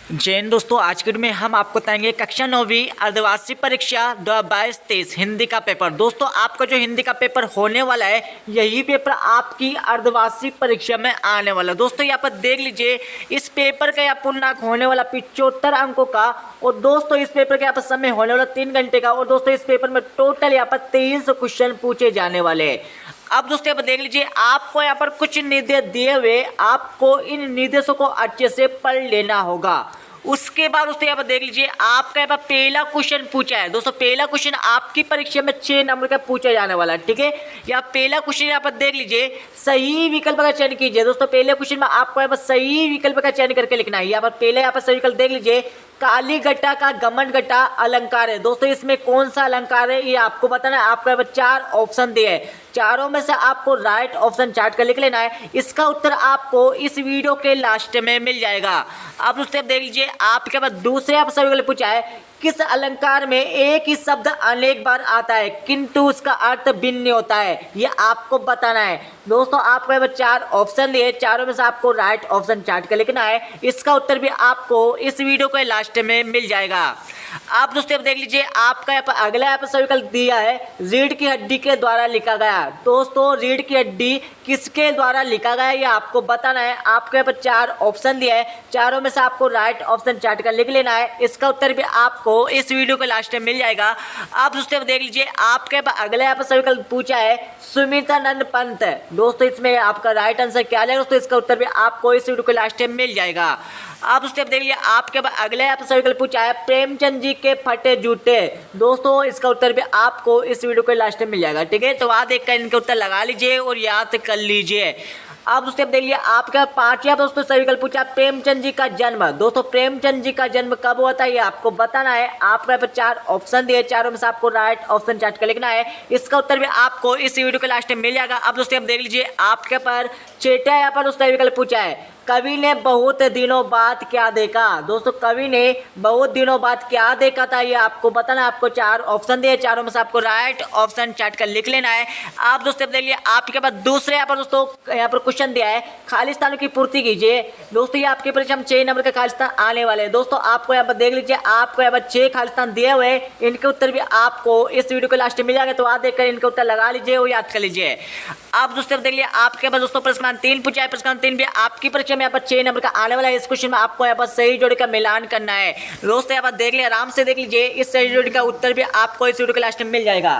जय हिंद दोस्तों, आज के वीडियो में हम आपको बताएंगे कक्षा 9वीं अर्धवार्षिक परीक्षा 2022-23 हिंदी का पेपर। दोस्तों आपका जो हिंदी का पेपर होने वाला है, यही पेपर आपकी अर्धवार्षिक परीक्षा में आने वाला है। दोस्तों यहाँ पर देख लीजिए, इस पेपर का यहाँ पूर्णांक होने वाला 75 अंकों का। और दोस्तों इस पेपर का यहाँ पर समय होने वाला 3 घंटे का। और दोस्तों इस पेपर में टोटल यहाँ पर 23 क्वेश्चन पूछे जाने वाले हैं। अब दोस्तों यहाँ पर देख लीजिए, आपको यहाँ पर कुछ निर्देश दिए हुए, आपको इन निर्देशों को अच्छे से पढ़ लेना होगा। उसके बाद दोस्तों यहाँ पर देख लीजिए, आपका यहाँ पर पहला क्वेश्चन पूछा है। दोस्तों पहला क्वेश्चन आपकी परीक्षा में 6 नंबर का पूछा जाने वाला है, ठीक है। यहाँ पहला क्वेश्चन यहाँ पर देख लीजिए, सही विकल्प का चयन कीजिए। दोस्तों पहले क्वेश्चन में आपको यहाँ पर सही विकल्प का चयन करके लिखना है। यहाँ पर पहले यहाँ पर सही विकल्प देख लीजिए, काली घटा का गमन घटा अलंकार है। दोस्तों इसमें कौन सा अलंकार है ये आपको बताना है। आपको यहाँ पर 4 ऑप्शन दिए हैं, चारों में से आपको राइट ऑप्शन चार्ट कर लिख लेना है। इसका उत्तर आपको इस वीडियो के लास्ट में मिल जाएगा। अब उससे देख लीजिए, आपके पास दूसरे आप सभी विकल्प पूछा है, किस अलंकार में एक ही शब्द अनेक बार आता है किंतु उसका अर्थ भिन्न होता है, ये आपको बताना है। दोस्तों आपको यहाँ पर 4 ऑप्शन दिए, चारों में से आपको राइट ऑप्शन चार्ट कर लिखना है। इसका उत्तर भी आपको इस वीडियो के लास्ट में मिल जाएगा। आप दोस्तों देख लीजिए, आपका यहाँ पर अगला यहाँ पर सभी विकल्प दिया है, रीढ़ की हड्डी के द्वारा लिखा गया। दोस्तों रीढ़ की हड्डी किसके द्वारा लिखा गया ये आपको बताना है। आपको यहाँ पर 4 ऑप्शन दिया है, चारों में से आपको राइट ऑप्शन चार्ट कर लिख लेना है। इसका उत्तर भी आपको इस वीडियो के लास्ट में मिल जाएगा। आप दोस्तों देख लीजिए, आपके अगला यहाँ पर सभी विकल्प पूछा है, सुमित्रानंद पंत। दोस्तों इसमें आपका राइट आंसर क्या है, दोस्तों इसका उत्तर भी आपको इस वीडियो के लास्ट में मिल जाएगा। आप उससे देख लीजिए, आपके अगले यहाँ पर सभी विकल्प पूछा है, प्रेमचंद जी के फटे जूते। दोस्तों इसका उत्तर भी आपको इस वीडियो के लास्ट में मिल जाएगा, ठीक है। तो वहाँ देखकर इनके उत्तर लगा लीजिए और याद कर लीजिए। आप दोस्तों देख लीजिए, आपका 5वां दोस्तों सही विकल्प पूछा, प्रेमचंद जी का जन्म। दोस्तों प्रेमचंद जी का जन्म कब हुआ था ये आपको बताना है। आपको यहाँ पर 4 ऑप्शन दिए, चारों में से आपको राइट ऑप्शन चार्ट कर लिखना है। इसका उत्तर भी आपको इस वीडियो के लास्ट में मिल जाएगा। अब दोस्तों देख लीजिए, आपके पर 6वां यहाँ पर दोस्तों विकल्प पूछा है, कवि ने बहुत दिनों बाद क्या देखा। दोस्तों कवि ने बहुत दिनों बाद क्या देखा था ये आपको बताना है। आपको 4 ऑप्शन दिए, चारों में से आपको राइट ऑप्शन चार्ट कर लिख लेना है। आप दोस्तों देख लीजिए, आपके पास दूसरे यहाँ पर दोस्तों यहाँ पर क्वेश्चन दिया है, खालिस्तानों की पूर्ति कीजिए। दोस्तों ये आपकी परीक्षा में 6 नंबर का खालिस्तान आने वाले हैं। दोस्तों आपको यहाँ पर देख लीजिए, आपको यहाँ पर 6 खालिस्तान दिए हुए, इनके उत्तर भी आपको इस वीडियो के लास्ट में मिल जाएगा। तो आप देखकर इनके उत्तर लगा लीजिए और याद कर लीजिए। आप दोस्तों देख लीजिए, आपके पास दोस्तों प्रश्न 3 पूछा है, प्रश्न 3 भी आपकी परीक्षा में यहाँ पर 6 नंबर का आने वाला है। इस क्वेश्चन में आपको यहाँ पर सही जोड़ी का मिलान करना है। दोस्तों यहाँ पर देख लीजिए, आराम से देख लीजिए, इस सही जोड़ी का उत्तर भी आपको इस वीडियो के लास्ट में मिल जाएगा।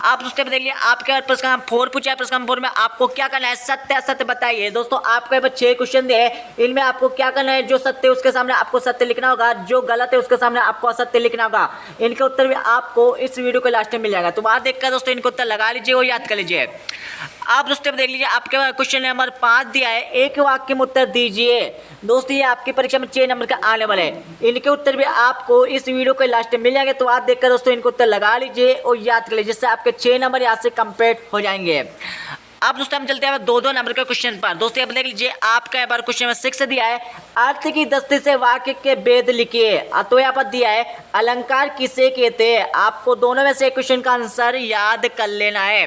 आप दोस्तों देख लीजिए, आपके पास प्रश्न 4 पूछा है, प्रश्न 4 में आपको क्या करना है, सत्य असत्य बताइए। दोस्तों आपको यहाँ पर 6 क्वेश्चन दिए, इनमें आपको क्या करना है, जो सत्य है उसके सामने आपको सत्य लिखना होगा, जो गलत है उसके सामने आपको असत्य लिखना होगा। इनके उत्तर भी आपको इस वीडियो के लास्ट में मिल जाएगा। तो वहां देखकर दोस्तों इनके उत्तर लगा लीजिए और याद कर लीजिए। आप दोस्तों देख लीजिए, आपके क्वेश्चन नंबर 5 दिया है, एक वाक्य में उत्तर दीजिए। दोस्तों ये आपकी परीक्षा में 6 नंबर का आने वाले हैं, इनके उत्तर भी आपको इस वीडियो के लास्ट में मिल जाएंगे। तो आप देखकर दोस्तों इनके उत्तर लगा लीजिए और याद कर लीजिए, जिससे आपके 6 नंबर यहाँ से कंप्लीट हो जाएंगे। अब दोस्तों हम चलते हैं 2-2 नंबर के क्वेश्चन पर। दोस्तों आप देख लीजिए, आपका यहाँ पर क्वेश्चन में 6 दिया है, अर्थ की दृष्टि से वाक्य के भेद लिखिए। तो यहाँ पर दिया है, अलंकार किसे कहते हैं। आपको दोनों में से क्वेश्चन का आंसर याद कर लेना है।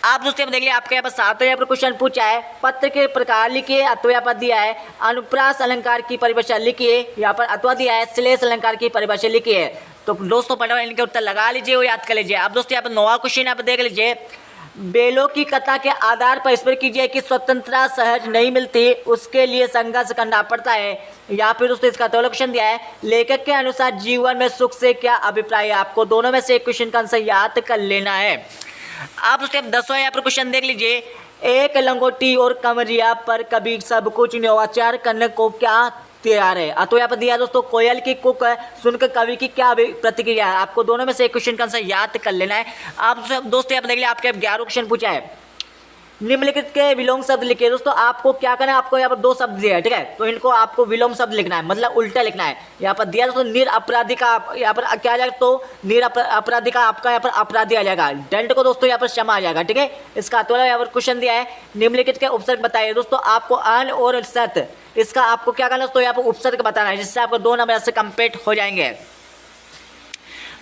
आप दोस्तों देख लिया, आपके यहाँ पर 7वां यहाँ पर क्वेश्चन पूछा है, पत्र के प्रकार लिखिए। तो यहाँ पर दिया है, अनुप्रास अलंकार की परिभाषा लिखिए। यहाँ पर अथवा दिया है, श्लेष अलंकार की परिभाषा लिखिए। तो दोस्तों फटाफट इनके उत्तर लगा लीजिए और याद कर लीजिए। अब दोस्तों यहाँ पर 9वां क्वेश्चन यहाँ पर देख लीजिए, बेलों की कथा के आधार पर स्पष्ट कीजिए कि स्वतंत्रता सहज नहीं मिलती, उसके लिए संघर्ष करना पड़ता है। यहाँ पे दोस्तों इसका तो क्वेश्चन दिया है, लेखक के अनुसार जीवन में सुख से क्या अभिप्राय है। आपको दोनों में से एक क्वेश्चन का आंसर याद कर लेना है। आप दोस्तों 10वां यहाँ पर क्वेश्चन देख लीजिए, एक लंगोटी और कमरिया पर कभी सब कुछ नवाचार करने को क्या तैयार है। तो यहाँ पर दिया दोस्तों, कोयल की कुक सुनकर कवि की क्या प्रतिक्रिया है। आपको दोनों में से एक क्वेश्चन का आंसर याद कर लेना है। आप दोस्तों यहाँ पर देख लिया, आपके 11 क्वेश्चन पूछा है, निम्नलिखित के विलोम शब्द लिखिए। दोस्तों आपको क्या करना है, आपको यहाँ पर 2 शब्द दिया है, ठीक है, तो इनको आपको विलोम शब्द लिखना है, मतलब उल्टा लिखना है। यहाँ पर दिया दोस्तों, निर अपराधी का यहाँ पर क्या आ जाएगा, तो निर अपराधी का आपका यहाँ पर अपराधी आ जाएगा, दंड को दोस्तों यहाँ पर क्षमा आ जाएगा, ठीक है। इसका तो यहाँ पर क्वेश्चन दिया है, निम्नलिखित के उपसर्ग बताइए। दोस्तों आपको अन और सत, इसका आपको क्या करना है, तो यहाँ पर उपसर्ग बताना है, जिससे आपको 2 नंबर से कंप्लीट हो जाएंगे।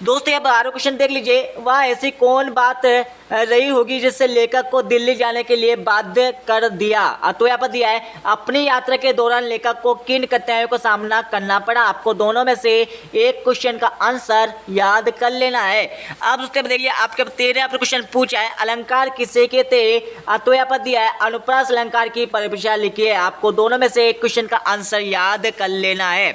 दोस्तों यहाँ पर 12 क्वेश्चन देख लीजिए। वह ऐसी कौन बात रही होगी जिससे लेखक को दिल्ली जाने के लिए बाध्य कर दिया। तो यहाँ पर दिया है अपनी यात्रा के दौरान लेखक को किन कठिनाइयों का सामना करना पड़ा। आपको दोनों में से एक क्वेश्चन का आंसर याद कर लेना है। अब उसके बाद देखिए आपके 13 क्वेश्चन पूछा है अलंकार किसे कहते हैं। तो यहाँ पर दिया है अनुप्रास अलंकार की परिभाषा लिखिए। आपको दोनों में से एक क्वेश्चन का आंसर याद कर लेना है।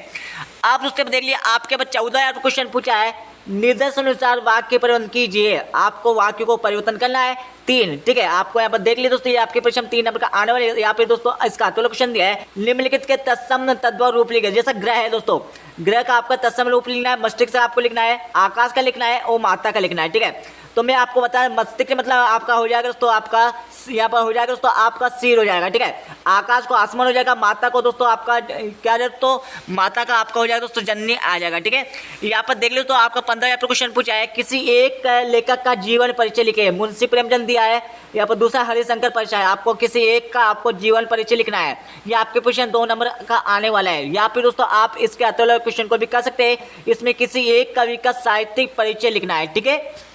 आप उसके बाद देख लिया आपके पास 14 क्वेश्चन पूछा है निर्देश अनुसार वाक्य परिवर्तन कीजिए। आपको वाक्य को परिवर्तन करना है 3, ठीक है। आपको यहाँ पर देख लिया दोस्तों, ये आपके प्रश्न 3 नंबर का आने वाले। यहाँ पे दोस्तों इसका तो क्वेश्चन दिया है निम्नलिखित के तत्सम तद्भव रूप लिखे। जैसा ग्रह है दोस्तों, ग्रह का आपका तत्सम रूप लिखना है, मस्तिष्क से आपको लिखना है, आकाश का लिखना है और माता का लिखना है, ठीक है। तो मैं आपको बता रहा मस्तिष्क मतलब आपका हो जाएगा दोस्तों, आपका यहाँ पर हो जाएगा दोस्तों आपका सिर हो जाएगा, ठीक है। आकाश को आसमान हो जाएगा, माता को दोस्तों आपका क्या दोस्तों माता का आपका हो जाएगा दोस्तों जननी आ जाएगा, ठीक है। यहाँ पर देख लो तो आपका 15 क्वेश्चन पूछा है किसी एक लेखक का जीवन परिचय लिखे। मुंशी प्रेमचंद दिया है, यहाँ पर दूसरा हरिशंकर परिचय है। आपको किसी एक का आपको जीवन परिचय लिखना है। ये आपके क्वेश्चन 2 नंबर का आने वाला है। यहाँ पे दोस्तों आप इसके अतुल्य क्वेश्चन को भी कर सकते हैं। इसमें किसी एक कवि का साहित्यिक परिचय लिखना है, ठीक है।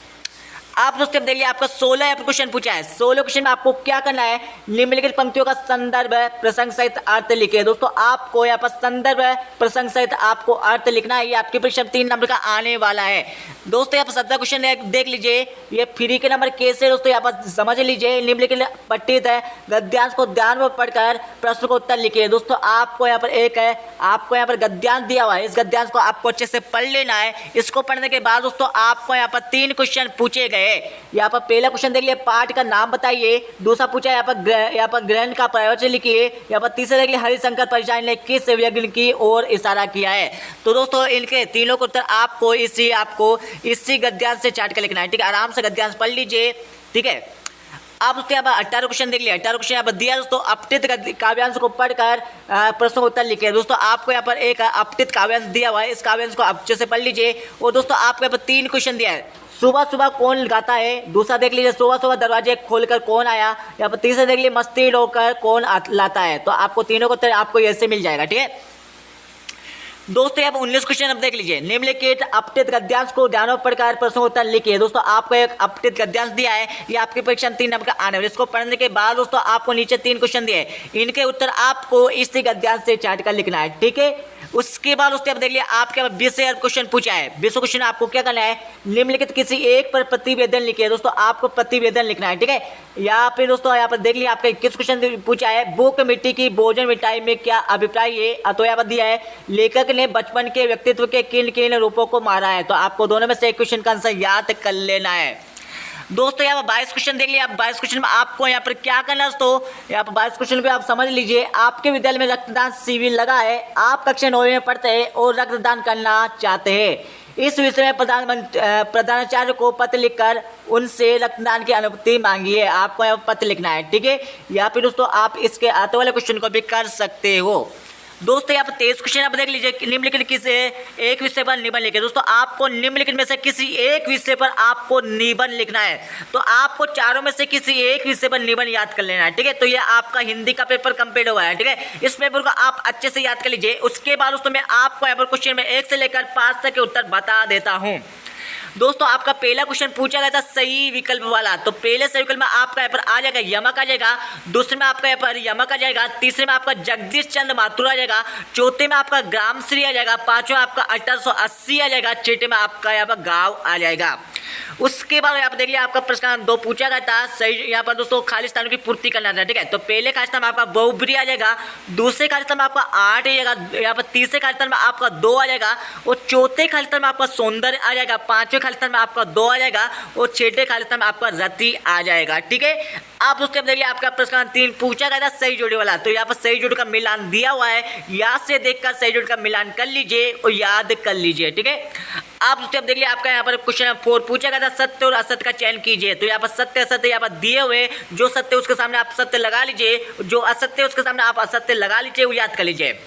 आप दोस्तों देख लिया आपका 16 क्वेश्चन पूछा है। 16 क्वेश्चन में आपको क्या करना है निम्नलिखित पंक्तियों का संदर्भ प्रसंग सहित अर्थ लिखिए। दोस्तों आपको यहाँ पर संदर्भ प्रसंग सहित आपको अर्थ लिखना है। ये आपके परीक्षा 3 नंबर का आने वाला है। दोस्तों यहाँ पर 17 क्वेश्चन देख लीजिए, ये फ्री के नंबर कैसे दोस्तों यहाँ पर समझ लीजिए। निम्नलिखित पठित है गद्यांश को ध्यान में पढ़कर प्रश्न को उत्तर लिखिए। दोस्तों आपको यहाँ पर एक है आपको यहाँ पर गद्यांश दिया हुआ है, इस गद्यांश को आपको अच्छे से पढ़ लेना है। इसको पढ़ने के बाद दोस्तों आपको यहाँ पर 3 क्वेश्चन पूछे गए। यहाँ पर पहला क्वेश्चन देख लिया पाठ का नाम बताइए। दूसरा पूछा यहाँ पर ग्रहण का प्रयोजन लिखिए। यहाँ पर तीसरा देख लिया हरिशंकर परिचय ने किस यज्ञ की ओर इशारा किया है। तो दोस्तों इनके तीनों को उत्तर आपको इसी गद्यांश से चाट कर लिखना है, ठीक है। आराम से गद्यांश पढ़ लीजिए, ठीक है। आप उसके यहाँ पर 18 क्वेश्चन देख लिया। 18 क्वेश्चन यहाँ पर दिया दोस्तों अपठित काव्यांश को पढ़कर प्रश्नों का उत्तर लिखिए। दोस्तों आपको यहाँ पर एक अपठित काव्यांश दिया हुआ है, इस काव्यांश को अच्छे से पढ़ लीजिए। और दोस्तों आपको यहाँ पर 3 क्वेश्चन दिया है सुबह सुबह कौन गाता है। दूसरा देख लीजिए सुबह सुबह दरवाजे खोलकर कौन आया। यहाँ पर तीसरा देख लीजिए मस्ती होकर कौन लाता है। तो आपको तीनों को उत्तर आपको ऐसे मिल जाएगा, ठीक है। दोस्तों यहाँ पर 19 क्वेश्चन अब देख लीजिए निम्नलिखित अपठित गद्यांश को ध्यान पढ़कर प्रश्न उत्तर लिखिए। दोस्तों आपको एक अपठित गद्यांश दिया है, ये आपके परीक्षा 3 नंबर का आने वाला। इसको पढ़ने के बाद दोस्तों आपको नीचे 3 क्वेश्चन दिए, इनके उत्तर आपको इसी गद्यांश से चाट कर लिखना है, ठीक है। उसके बाद उसके आप देख लिया आपके 20 क्वेश्चन पूछा है। 20 क्वेश्चन आपको क्या करना है निम्नलिखित किसी एक पर प्रतिवेदन लिखिए। दोस्तों आपको प्रतिवेदन लिखना है, ठीक है। यहाँ पे दोस्तों यहाँ पर देख लिया आपका 21 क्वेश्चन पूछा है भूख मिट्टी की भोजन मिठाई में क्या अभिप्राय है। तो यहाँ पर दिया है लेखक ने बचपन के व्यक्तित्व के किन किन रूपों को मारा है। तो आपको दोनों में से एक क्वेश्चन का आंसर याद कर लेना है। दोस्तों यहाँ पर 22 क्वेश्चन देख लिया। आप 22 क्वेश्चन में आपको यहाँ पर क्या करना है दोस्तों, यहाँ पर 22 क्वेश्चन को आप समझ लीजिए। आपके विद्यालय में रक्तदान शिविर लगा है, आप कक्षा 9 में पढ़ते हैं और रक्तदान करना चाहते हैं। इस विषय में प्रधानाचार्य को पत्र लिखकर उनसे रक्तदान की अनुमति मांगी है। आपको यहाँ पत्र लिखना है, ठीक है। या फिर दोस्तों आप इसके आते वाले क्वेश्चन को भी कर सकते हो। दोस्तों यहाँ पर 23 क्वेश्चन आप देख लीजिए निम्नलिखित किसी एक विषय पर निबंध लिखे। दोस्तों आपको निम्नलिखित में से किसी एक विषय पर आपको निबंध लिखना है। तो आपको चारों में से किसी एक विषय पर निबंध याद कर लेना है, ठीक है। तो ये आपका हिंदी का पेपर कंप्लीट हुआ है, ठीक है। इस पेपर को आप अच्छे से याद कर लीजिए। उसके बाद दोस्तों मैं आपको यहाँ पर क्वेश्चन में 1 से लेकर 5 तक के उत्तर बता देता हूँ। दोस्तों आपका पहला क्वेश्चन पूछा गया था सही विकल्प वाला। तो पहले सही विकल्प में आपका यहाँ पर आ जाएगा यमक आ जाएगा, दूसरे में आपका यहाँ पर यमक आ जाएगा, तीसरे में आपका जगदीश चंद्र माथुर आ जाएगा, चौथे में आपका ग्रामश्री आ जाएगा, पांचवा आपका 1880 आ जाएगा, छठे में आपका यहाँ पर गाँव आ जाएगा। उसके बाद यहाँ पर देख लिया आपका प्रश्न 2 पूछा गया था सही यहाँ पर दोस्तों खाली स्थानों की पूर्ति करना था, ठीक है। तो पहले खाली स्थान में आपका बहुब्री आ जाएगा, दूसरे खाली स्थान में आपका 8 आ जाएगा, यहाँ पर तीसरे खाली स्थान में आपका 2 आ जाएगा और चौथे खाली स्थान में आपका सौंदर्य आ जाएगा, पांचवें खाली स्थान में आपका 2 आ जाएगा और छठे खाली स्थान में आपका रति आ जाएगा, ठीक है। आप उसके अब देखिए आपका प्रश्न 3 पूछा गया था सही जोड़ी वाला। तो यहाँ पर सही जोड़ी का मिलान दिया हुआ है, यहाँ से देखकर सही जोड़ी का मिलान कर लीजिए और याद कर लीजिए, ठीक है। आप उसके अब देख लिया आपका यहाँ पर क्वेश्चन 4 पूछा गया था सत्य और असत्य का चयन कीजिए। तो यहाँ पर सत्य असत्य यहाँ पर दिए हुए, जो सत्य उसके सामने आप सत्य लगा लीजिए, जो असत्य उसके सामने आप असत्य लगा लीजिए, वो याद कर लीजिए।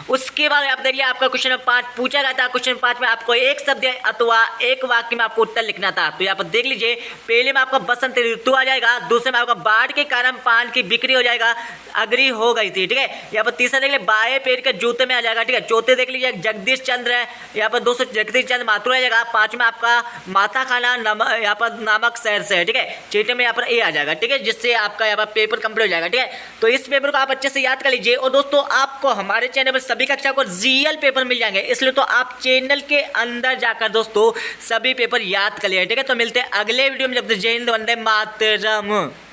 उसके बाद आप देख लिया आपका क्वेश्चन नंबर 5 पूछा गया था। क्वेश्चन नंबर 5 में आपको एक शब्द अथवा एक वाक्य में आपको उत्तर लिखना था। तो यहाँ पर देख लीजिए, पहले में आपका बसंत ऋतु आ जाएगा, दूसरे में आपका बाढ़ के कारण पान की बिक्री हो जाएगा, अग्री हो गई थी। ठीक है, यहाँ पर तीसरा देख लीजिए बाएं पैर के जूते में आ जाएगा। ठीक है, चौथे देख लीजिए जगदीश चंद्र है, यहाँ पर 200 जगदीश चंद्र माथुर आ जाएगा। पांचवा आपका माथा खाना यहाँ पर नामक शहर से है। ठीक है, छठे में यहाँ पर ए आ जाएगा। ठीक है, जिससे आपका यहाँ पर पेपर कंप्लीट हो जाएगा। ठीक है, तो इस पेपर को आप अच्छे से याद कर लीजिए। और दोस्तों आपको हमारे चैनल पर सभी कक्षा को रियल पेपर मिल जाएंगे, इसलिए तो आप चैनल के अंदर जाकर दोस्तों सभी पेपर याद कर लिया। ठीक है, तो मिलते हैं अगले वीडियो में। जब तक जय हिंद, वंदे मातरम।